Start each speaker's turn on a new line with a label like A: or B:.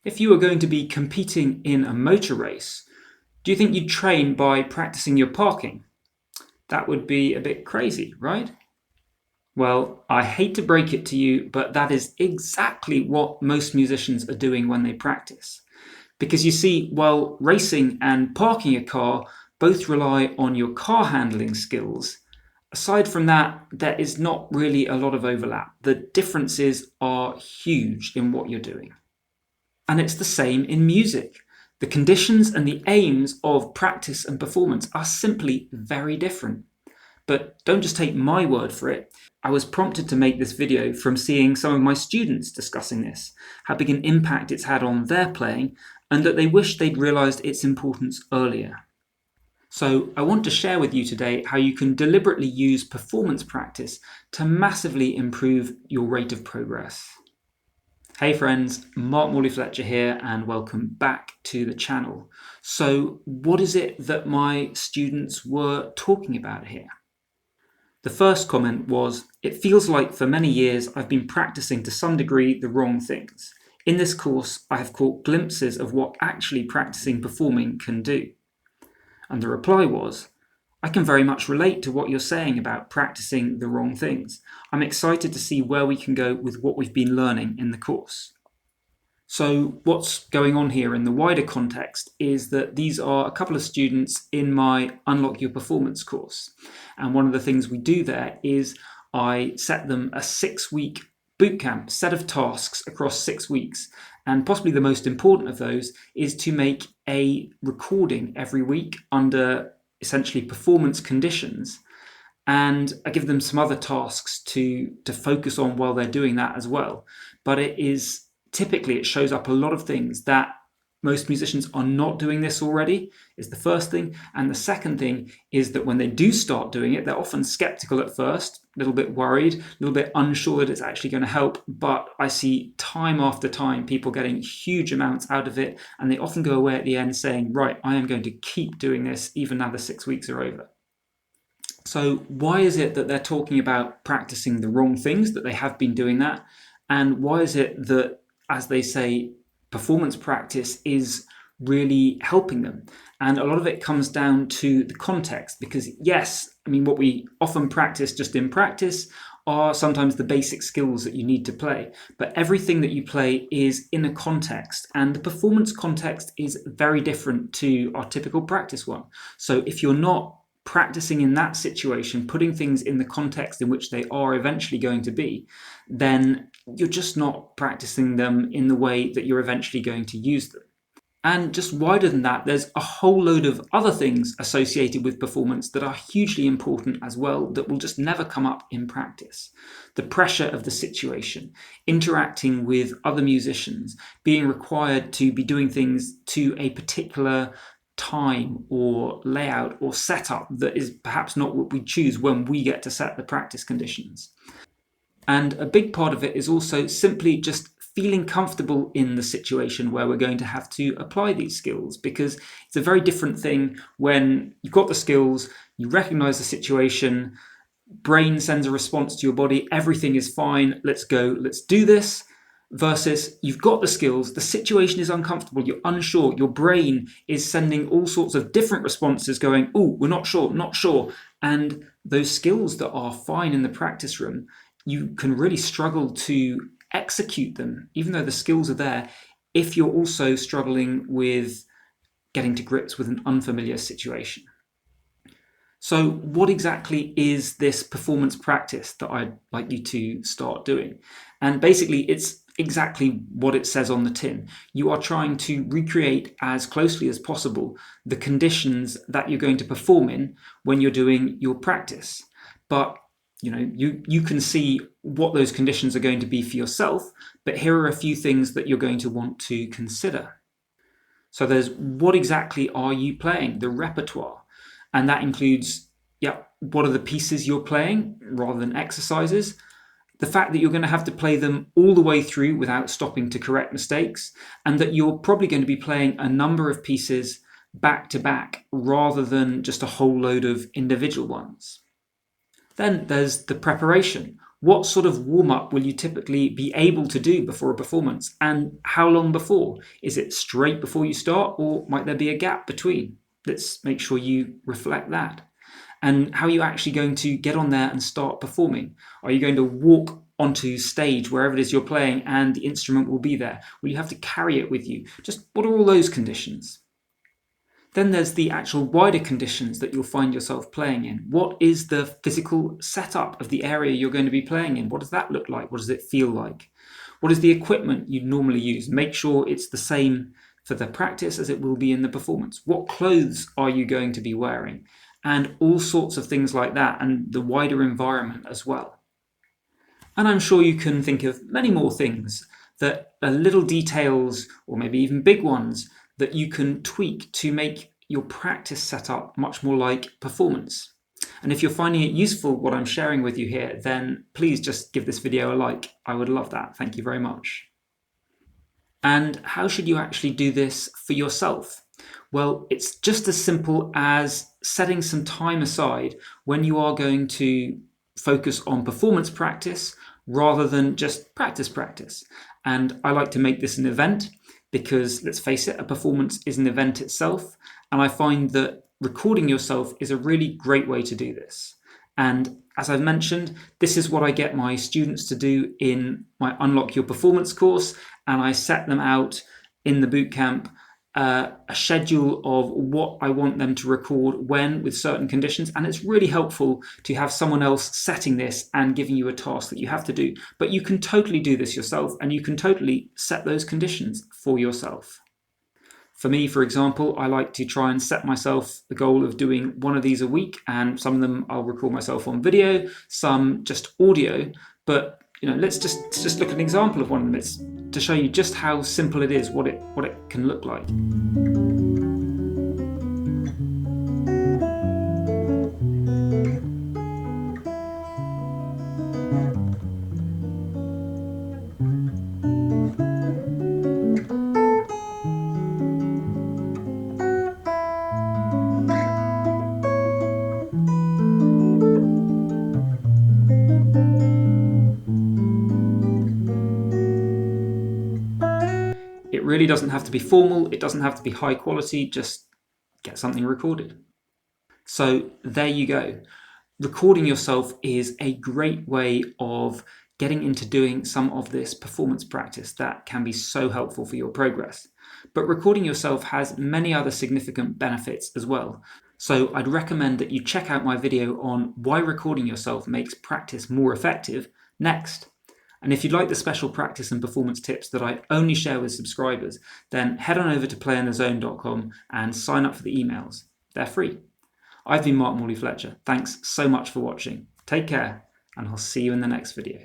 A: If you were going to be competing in a motor race, do you think you'd train by practicing your parking? That would be a bit crazy, right? Well, I hate to break it to you, but that is exactly what most musicians are doing when they practice. Because you see, while racing and parking a car both rely on your car handling skills, aside from that, there is not really a lot of overlap. The differences are huge in what you're doing. And it's the same in music. The conditions and the aims of practice and performance are simply very different. But don't just take my word for it. I was prompted to make this video from seeing some of my students discussing this, how big an impact it's had on their playing, and that they wish they'd realised its importance earlier. So I want to share with you today how you can deliberately use performance practice to massively improve your rate of progress. Hey friends, Mark Morley-Fletcher here and welcome back to the channel. So what is it that my students were talking about here? The first comment was, it feels like for many years I've been practicing to some degree the wrong things. In this course, I have caught glimpses of what actually practicing performing can do. And the reply was, I can very much relate to what you're saying about practicing the wrong things. I'm excited to see where we can go with what we've been learning in the course. So what's going on here in the wider context is that these are a couple of students in my Unlock Your Performance course. And one of the things we do there is I set them a 6-week bootcamp set of tasks across 6 weeks. And possibly the most important of those is to make a recording every week under essentially performance conditions, and I give them some other tasks to focus on while they're doing that as well. But it shows up a lot of things that most musicians are not doing this already, is the first thing. And the second thing is that when they do start doing it, they're often skeptical at first, a little bit worried, a little bit unsure that it's actually going to help. But I see time after time people getting huge amounts out of it, and they often go away at the end saying, right, I am going to keep doing this even now the 6 weeks are over. So why is it that they're talking about practicing the wrong things, that they have been doing that? And why is it that, as they say, performance practice is really helping them? And a lot of it comes down to the context, because yes, I mean, what we often practice just in practice are sometimes the basic skills that you need to play, but everything that you play is in a context, and the performance context is very different to our typical practice one. So if you're not practicing in that situation, putting things in the context in which they are eventually going to be, then you're just not practicing them in the way that you're eventually going to use them. And just wider than that, there's a whole load of other things associated with performance that are hugely important as well, that will just never come up in practice. The pressure of the situation, interacting with other musicians, being required to be doing things to a particular time or layout or setup that is perhaps not what we choose when we get to set the practice conditions. And a big part of it is also simply just feeling comfortable in the situation where we're going to have to apply these skills, because it's a very different thing when you've got the skills, you recognize the situation, brain sends a response to your body, everything is fine, let's go, let's do this, versus you've got the skills, the situation is uncomfortable, you're unsure, your brain is sending all sorts of different responses going, oh, we're not sure. And those skills that are fine in the practice room, you can really struggle to execute them, even though the skills are there, if you're also struggling with getting to grips with an unfamiliar situation. So what exactly is this performance practice that I'd like you to start doing? And basically, it's exactly what it says on the tin. You are trying to recreate as closely as possible the conditions that you're going to perform in when you're doing your practice. But you can see what those conditions are going to be for yourself, but here are a few things that you're going to want to consider. So there's what exactly are you playing, the repertoire, and that includes, what are the pieces you're playing rather than exercises, the fact that you're going to have to play them all the way through without stopping to correct mistakes, and that you're probably going to be playing a number of pieces back to back rather than just a whole load of individual ones. Then there's the preparation. What sort of warm-up will you typically be able to do before a performance, and how long before? Is it straight before you start, or might there be a gap between? Let's make sure you reflect that. And how are you actually going to get on there and start performing? Are you going to walk onto stage wherever it is you're playing and the instrument will be there? Will you have to carry it with you? Just what are all those conditions? Then there's the actual wider conditions that you'll find yourself playing in. What is the physical setup of the area you're going to be playing in? What does that look like? What does it feel like? What is the equipment you normally use? Make sure it's the same for the practice as it will be in the performance. What clothes are you going to be wearing? And all sorts of things like that, and the wider environment as well. And I'm sure you can think of many more things that are little details, or maybe even big ones, that you can tweak to make your practice setup much more like performance. And if you're finding it useful, what I'm sharing with you here, then please just give this video a like. I would love that. Thank you very much. And how should you actually do this for yourself? Well, it's just as simple as setting some time aside when you are going to focus on performance practice rather than just practice. And I like to make this an event because, let's face it, a performance is an event itself. And I find that recording yourself is a really great way to do this. And as I've mentioned, this is what I get my students to do in my Unlock Your Performance course. And I set them out in the bootcamp a schedule of what I want them to record when with certain conditions. And it's really helpful to have someone else setting this and giving you a task that you have to do. But you can totally do this yourself, and you can totally set those conditions for yourself. For me, for example, I like to try and set myself the goal of doing one of these a week, and some of them I'll record myself on video, some just audio. But let's just look at an example of one of them. It's to show you just how simple it is, what it can look like. It really doesn't have to be formal, it doesn't have to be high quality, just get something recorded. So there you go. Recording yourself is a great way of getting into doing some of this performance practice that can be so helpful for your progress. But recording yourself has many other significant benefits as well. So I'd recommend that you check out my video on why recording yourself makes practice more effective next. And if you'd like the special practice and performance tips that I only share with subscribers, then head on over to playinthezone.com and sign up for the emails. They're free. I've been Morley-Fletcher. Thanks so much for watching. Take care, and I'll see you in the next video.